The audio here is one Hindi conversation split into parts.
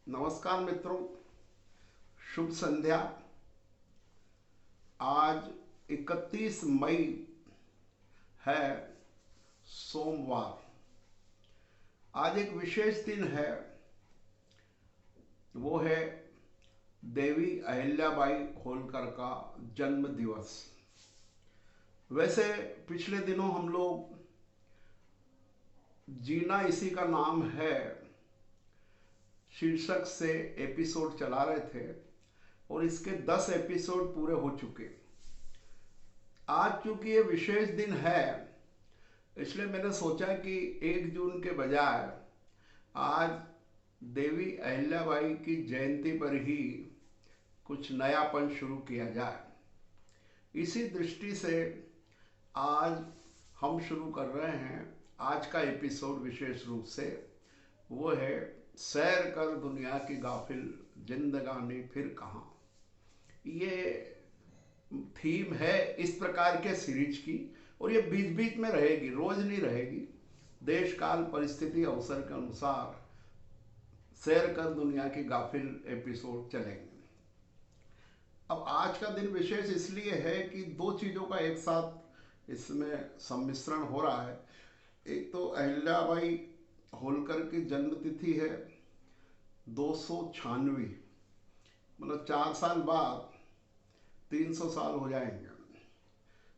नमस्कार मित्रों, शुभ संध्या। आज 31 मई है, सोमवार। आज एक विशेष दिन है, वो है देवी अहिल्याबाई होलकर का जन्म दिवस। वैसे पिछले दिनों हम लोग जीना इसी का नाम है शीर्षक से एपिसोड चला रहे थे और इसके 10 एपिसोड पूरे हो चुके। आज चूंकि ये विशेष दिन है, इसलिए मैंने सोचा कि 1 जून के बजाय आज देवी अहिल्याबाई की जयंती पर ही कुछ नयापन शुरू किया जाए। इसी दृष्टि से आज हम शुरू कर रहे हैं आज का एपिसोड। विशेष रूप से वो है सैर कर दुनिया की गाफिल जिंदगानी फिर कहाँ। ये थीम है इस प्रकार के सीरीज की, और ये बीच बीच में रहेगी, रोज नहीं रहेगी। देश काल परिस्थिति अवसर के अनुसार सैर कर दुनिया की गाफिल एपिसोड चलेंगे। अब आज का दिन विशेष इसलिए है कि 2 चीज़ों का एक साथ इसमें सम्मिश्रण हो रहा है। एक तो अहिल्याबाई होलकर की जन्म तिथि है 296, मतलब 4 साल बाद 300 साल हो जाएंगे।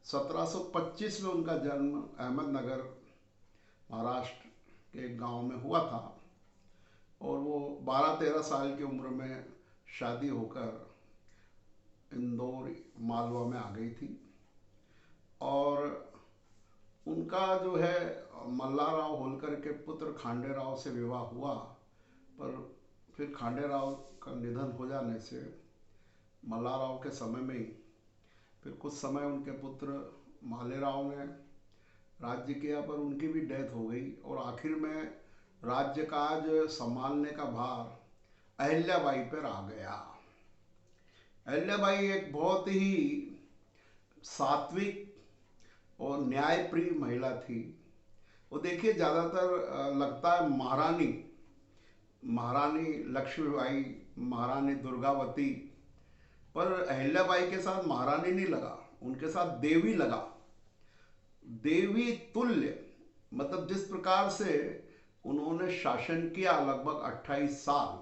1725 में उनका जन्म अहमदनगर महाराष्ट्र के एक गांव में हुआ था, और वो 12-13 साल की उम्र में शादी होकर इंदौर मालवा में आ गई थी। और उनका जो है मल्हारराव होलकर के पुत्र खांडेराव से विवाह हुआ, पर फिर खांडेराव का निधन हो जाने से मल्हारराव के समय में ही फिर कुछ समय उनके पुत्र मालेराव ने राज्य किया, पर उनकी भी डेथ हो गई और आखिर में राज्य काज संभालने का भार अहिल्याबाई पर आ गया। अहिल्याबाई एक बहुत ही सात्विक और न्यायप्रिय महिला थी। वो देखिए, ज़्यादातर लगता है महारानी लक्ष्मीबाई, महारानी दुर्गावती, पर अहिल्याबाई के साथ महारानी नहीं लगा, उनके साथ देवी लगा। देवी तुल्य, मतलब जिस प्रकार से उन्होंने शासन किया लगभग 28 साल,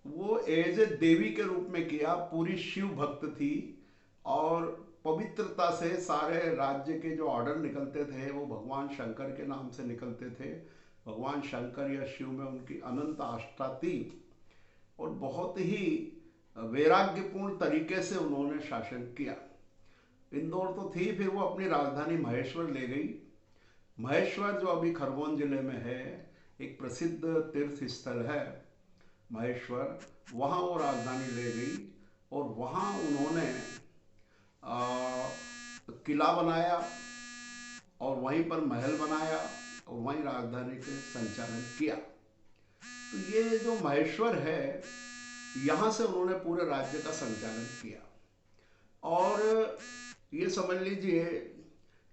वो एज ए देवी के रूप में किया। पूरी शिव भक्त थी और पवित्रता से सारे राज्य के जो ऑर्डर निकलते थे वो भगवान शंकर के नाम से निकलते थे। भगवान शंकर या शिव में उनकी अनंत आस्था थी और बहुत ही वैराग्यपूर्ण तरीके से उन्होंने शासन किया। इंदौर तो थी, फिर वो अपनी राजधानी महेश्वर ले गई। महेश्वर जो अभी खरगोन जिले में है, एक प्रसिद्ध तीर्थ स्थल है महेश्वर, वहाँ वो राजधानी ले गई और वहाँ उन्होंने किला बनाया और वहीं पर महल बनाया और वहीं राजधानी के संचालन किया। तो ये जो महेश्वर है, यहाँ से उन्होंने पूरे राज्य का संचालन किया। और ये समझ लीजिए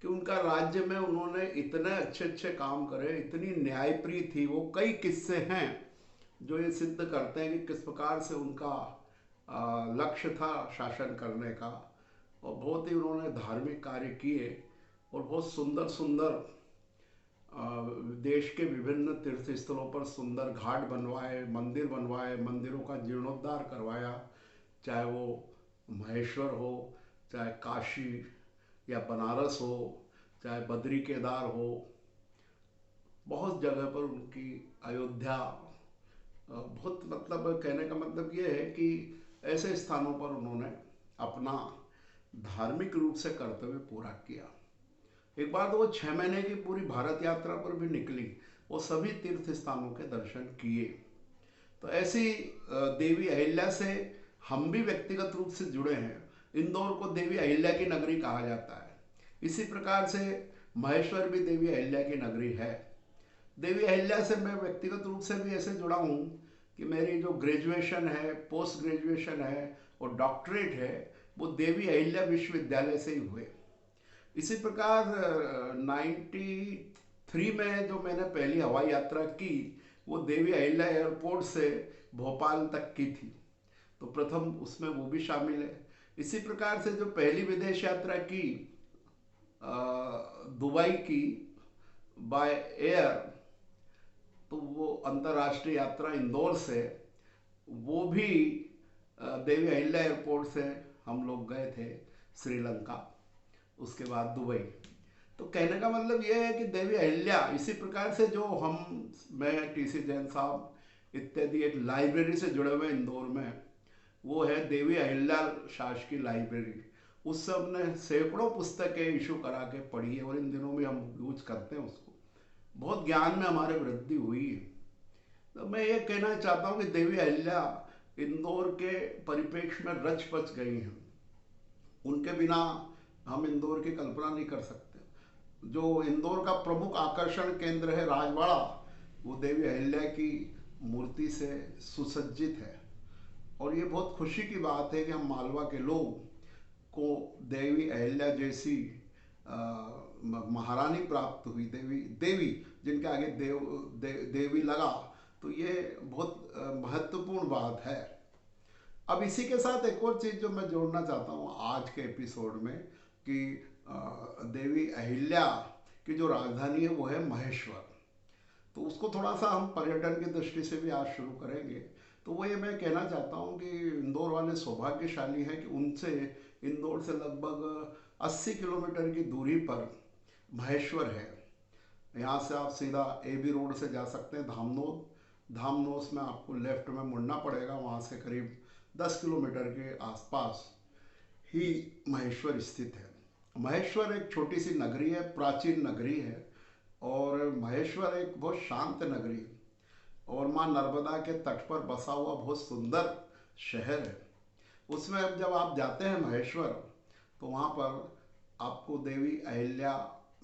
कि उनका राज्य में उन्होंने इतने अच्छे अच्छे काम करे, इतनी न्यायप्रिय थी वो। कई किस्से हैं जो ये सिद्ध करते हैं कि किस प्रकार से उनका लक्ष्य था शासन करने का, और बहुत ही उन्होंने धार्मिक कार्य किए और बहुत सुंदर सुंदर देश के विभिन्न तीर्थ स्थलों पर सुंदर घाट बनवाए, मंदिर बनवाए, मंदिरों का जीर्णोद्धार करवाया। चाहे वो महेश्वर हो, चाहे काशी या बनारस हो, चाहे बद्री केदार हो, बहुत जगह पर उनकी अयोध्या, बहुत, मतलब कहने का मतलब ये है कि ऐसे स्थानों पर उन्होंने अपना धार्मिक रूप से कर्तव्य पूरा किया। एक बार तो वो 6 महीने की पूरी भारत यात्रा पर भी निकली, वो सभी तीर्थ स्थानों के दर्शन किए। तो ऐसी देवी अहिल्या से हम भी व्यक्तिगत रूप से जुड़े हैं। इंदौर को देवी अहिल्या की नगरी कहा जाता है। इसी प्रकार से महेश्वर भी देवी अहिल्या की नगरी है। देवी अहिल्या से मैं व्यक्तिगत रूप से भी ऐसे जुड़ा हूँ कि मेरी जो ग्रेजुएशन है, पोस्ट ग्रेजुएशन है और डॉक्टरेट है, वो देवी अहिल्या विश्वविद्यालय से ही हुए। इसी प्रकार 93 में जो मैंने पहली हवाई यात्रा की, वो देवी अहिल्या एयरपोर्ट से भोपाल तक की थी, तो प्रथम उसमें वो भी शामिल है। इसी प्रकार से जो पहली विदेश यात्रा की दुबई की बाय एयर, तो वो अंतर्राष्ट्रीय यात्रा इंदौर से, वो भी देवी अहिल्या एयरपोर्ट से हम लोग गए थे श्रीलंका, उसके बाद दुबई। तो कहने का मतलब ये है कि देवी अहिल्या, इसी प्रकार से जो हम, मैं टीसी जैन साहब इत्यादि एक लाइब्रेरी से जुड़े हुए इंदौर में, वो है देवी अहिल्या शासकीय लाइब्रेरी। उससे हमने सैकड़ों पुस्तकें इशू करा के पढ़ी है और इन दिनों में हम यूज करते हैं उसको। बहुत ज्ञान में हमारे वृद्धि हुई है। तो मैं ये कहना चाहता हूँ कि देवी अहिल्या इंदौर के परिप्रेक्ष्य में रच बच गई हैं। उनके बिना हम इंदौर की कल्पना नहीं कर सकते। जो इंदौर का प्रमुख आकर्षण केंद्र है राजवाड़ा, वो देवी अहिल्या की मूर्ति से सुसज्जित है। और ये बहुत खुशी की बात है कि हम मालवा के लोग को देवी अहिल्या जैसी महारानी प्राप्त हुई, देवी देवी जिनके आगे देवी लगा, तो ये बहुत महत्वपूर्ण बात है। अब इसी के साथ एक और चीज़ जो मैं जोड़ना चाहता हूँ आज के एपिसोड में, कि देवी अहिल्या की जो राजधानी है वो है महेश्वर। तो उसको थोड़ा सा हम पर्यटन की दृष्टि से भी आज शुरू करेंगे। तो वो ये मैं कहना चाहता हूँ कि इंदौर वाले सौभाग्यशाली हैं कि उनसे, इंदौर से लगभग 80 किलोमीटर की दूरी पर महेश्वर है। यहाँ से आप सीधा AB रोड से जा सकते हैं धामनोद। धामनोद में आपको लेफ्ट में मुड़ना पड़ेगा, वहाँ से करीब 10 किलोमीटर के आसपास ही महेश्वर स्थित है। महेश्वर एक छोटी सी नगरी है, प्राचीन नगरी है, और महेश्वर एक बहुत शांत नगरी है और माँ नर्मदा के तट पर बसा हुआ बहुत सुंदर शहर है। उसमें अब जब आप जाते हैं महेश्वर, तो वहाँ पर आपको देवी अहिल्या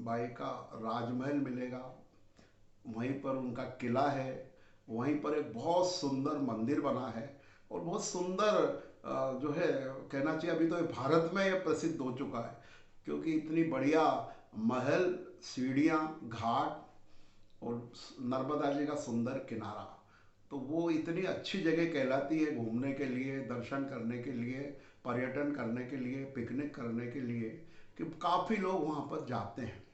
बाई का राजमहल मिलेगा, वहीं पर उनका किला है, वहीं पर एक बहुत सुंदर मंदिर बना है और बहुत सुंदर जो है, कहना चाहिए अभी तो ये भारत में ये प्रसिद्ध हो चुका है, क्योंकि इतनी बढ़िया महल, सीढ़ियाँ, घाट और नर्मदा जी का सुंदर किनारा, तो वो इतनी अच्छी जगह कहलाती है घूमने के लिए, दर्शन करने के लिए, पर्यटन करने के लिए, पिकनिक करने के लिए, कि काफ़ी लोग वहाँ पर जाते हैं।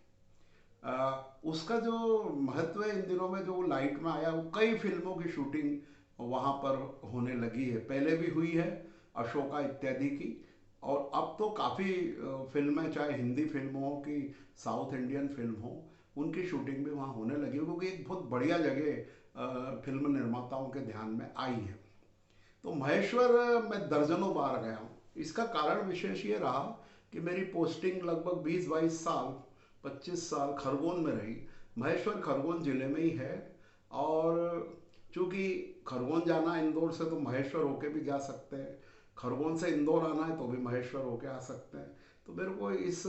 उसका जो महत्व है इन दिनों में, जो लाइट में आया, वो कई फिल्मों की शूटिंग वहाँ पर होने लगी है, पहले भी हुई है अशोका इत्यादि की, और अब तो काफ़ी फिल्में, चाहे हिंदी फिल्म हो कि साउथ इंडियन फिल्म हो, उनकी शूटिंग भी वहाँ होने लगी है, क्योंकि एक बहुत बढ़िया जगह फिल्म निर्माताओं के ध्यान में आई है। तो महेश्वर मैं दर्जनों बार गया हूँ। इसका कारण विशेष ये रहा कि मेरी पोस्टिंग लगभग 20-22 साल, 25 साल खरगोन में रही। महेश्वर खरगोन जिले में ही है, और चूँकि खरगोन जाना इंदौर से तो महेश्वर होके भी जा सकते हैं, खरगोन से इंदौर आना है तो भी महेश्वर होके आ सकते हैं। तो मेरे को इस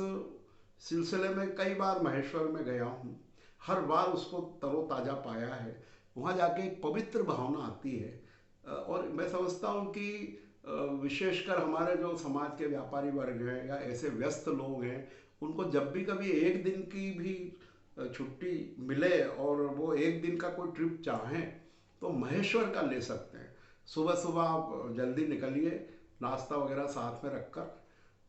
सिलसिले में कई बार महेश्वर में गया हूँ, हर बार उसको तरोताज़ा पाया है। वहाँ जाके एक पवित्र भावना आती है। और मैं समझता हूँ कि विशेषकर हमारे जो समाज के व्यापारी वर्ग हैं या ऐसे व्यस्त लोग हैं, उनको जब भी कभी एक दिन की भी छुट्टी मिले और वो एक दिन का कोई ट्रिप चाहें, तो महेश्वर का ले सकते हैं। सुबह सुबह आप जल्दी निकलिए, नाश्ता वगैरह साथ में रखकर,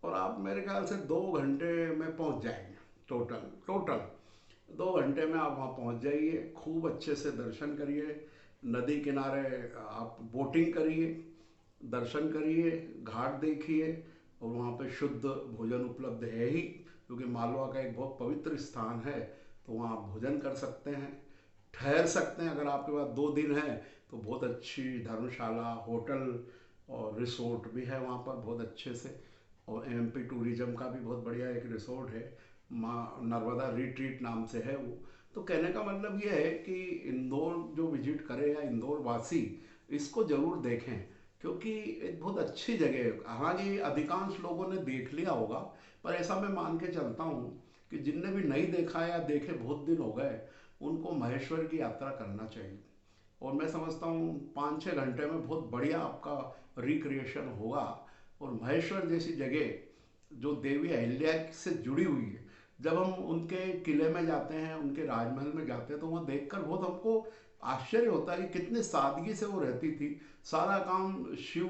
और आप मेरे ख्याल से 2 घंटे में पहुंच जाएंगे। टोटल टोटल 2 घंटे में आप वहाँ पहुँच जाइए। खूब अच्छे से दर्शन करिए, नदी किनारे आप बोटिंग करिए, दर्शन करिए, घाट देखिए, और वहाँ पे शुद्ध भोजन उपलब्ध है ही, क्योंकि मालवा का एक बहुत पवित्र स्थान है, तो वहाँ आप भोजन कर सकते हैं, ठहर सकते हैं। अगर आपके पास 2 दिन है तो बहुत अच्छी धर्मशाला, होटल और रिसोर्ट भी है वहाँ पर बहुत अच्छे से। और MP टूरिज्म का भी बहुत बढ़िया एक रिसोर्ट है, माँ नर्मदा रिट्रीट नाम से है वो। तो कहने का मतलब ये है कि इंदौर जो विजिट करे या इंदौर वासी, इसको ज़रूर देखें, क्योंकि एक बहुत अच्छी जगह है। हालांकि अधिकांश लोगों ने देख लिया होगा, पर ऐसा मैं मान के चलता हूँ कि जिनने भी नहीं देखा है या देखे बहुत दिन हो गए, उनको महेश्वर की यात्रा करना चाहिए। और मैं समझता हूँ 5-6 घंटे में बहुत बढ़िया आपका रिक्रिएशन होगा। और महेश्वर जैसी जगह जो देवी अहिल्या से जुड़ी हुई है, जब हम उनके किले में जाते हैं, उनके राजमहल में जाते हैं, तो वहाँ देखकर बहुत हमको आश्चर्य होता है कि कितने सादगी से वो रहती थी। सारा काम शिव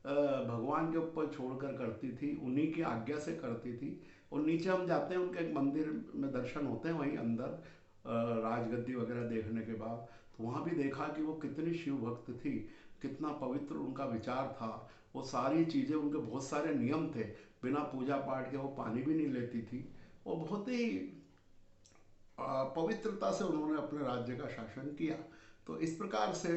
भगवान के ऊपर छोड़कर करती थी, उन्हीं की आज्ञा से करती थी। और नीचे हम जाते हैं, उनके एक मंदिर में दर्शन होते हैं वहीं अंदर, राजगद्दी वगैरह देखने के बाद। तो वहाँ भी देखा कि वो कितनी शिव भक्त थी, कितना पवित्र उनका विचार था। वो सारी चीज़ें, उनके बहुत सारे नियम थे, बिना पूजा पाठ के वो पानी भी नहीं लेती थी। वो बहुत ही पवित्रता से उन्होंने अपने राज्य का शासन किया। तो इस प्रकार से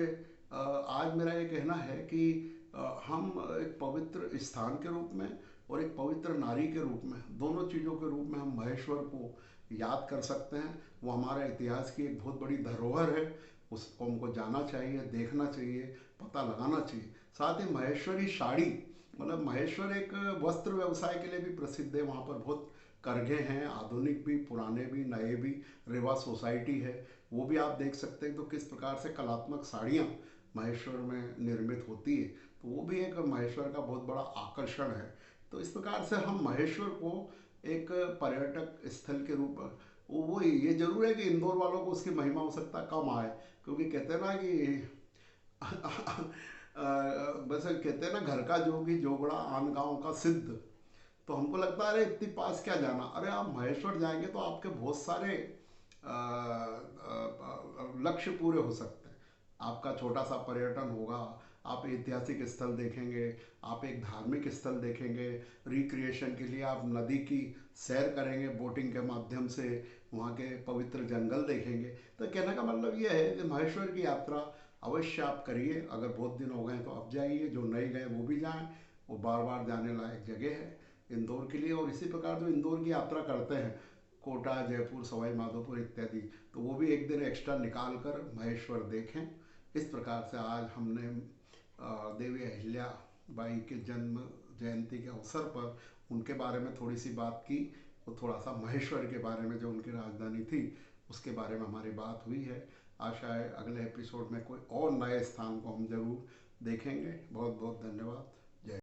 आज मेरा ये कहना है कि हम एक पवित्र स्थान के रूप में और एक पवित्र नारी के रूप में, दोनों चीज़ों के रूप में हम महेश्वर को याद कर सकते हैं। वो हमारे इतिहास की एक बहुत बड़ी धरोहर है, उसको हमको जाना चाहिए, देखना चाहिए, पता लगाना चाहिए। साथ ही महेश्वरी साड़ी, मतलब महेश्वर एक वस्त्र व्यवसाय के लिए भी प्रसिद्ध है। वहाँ पर बहुत करघे हैं, आधुनिक भी, पुराने भी, नए भी। रेवा सोसाइटी है, वो भी आप देख सकते हैं। तो किस प्रकार से कलात्मक साड़ियाँ महेश्वर में निर्मित होती है, तो वो भी एक महेश्वर का बहुत बड़ा आकर्षण है। तो इस प्रकार से हम महेश्वर को एक पर्यटक स्थल के रूप में, वो ये जरूर है कि इंदौर वालों को उसकी महिमा हो सकता है कम आए, क्योंकि कहते हैं ना कि बस कहते हैं ना, घर का जोगी जोगड़ा आन गांव का सिद्ध। तो हमको लगता है अरे इतनी पास क्या जाना, अरे आप महेश्वर जाएंगे तो आपके बहुत सारे लक्ष्य पूरे हो सकते हैं। आपका छोटा सा पर्यटन होगा, आप ऐतिहासिक स्थल देखेंगे, आप एक धार्मिक स्थल देखेंगे, रिक्रिएशन के लिए आप नदी की सैर करेंगे बोटिंग के माध्यम से, वहाँ के पवित्र जंगल देखेंगे। तो कहने का मतलब ये है कि महेश्वर की यात्रा अवश्य आप करिए। अगर बहुत दिन हो गए तो आप जाइए, जो नहीं गए वो भी जाएं। वो बार बार जाने लायक जगह है इंदौर के लिए। और इसी प्रकार जो इंदौर की यात्रा करते हैं, कोटा, जयपुर, सवाई माधोपुर इत्यादि, तो वो भी एक दिन एक्स्ट्रा निकाल कर महेश्वर देखें। इस प्रकार से आज हमने देवी अहिल्या बाई के जन्म जयंती के अवसर पर उनके बारे में थोड़ी सी बात की, और थोड़ा सा महेश्वर के बारे में, जो उनकी राजधानी थी, उसके बारे में हमारी बात हुई है। आशा है अगले एपिसोड में कोई और नए स्थान को हम जरूर देखेंगे। बहुत बहुत धन्यवाद।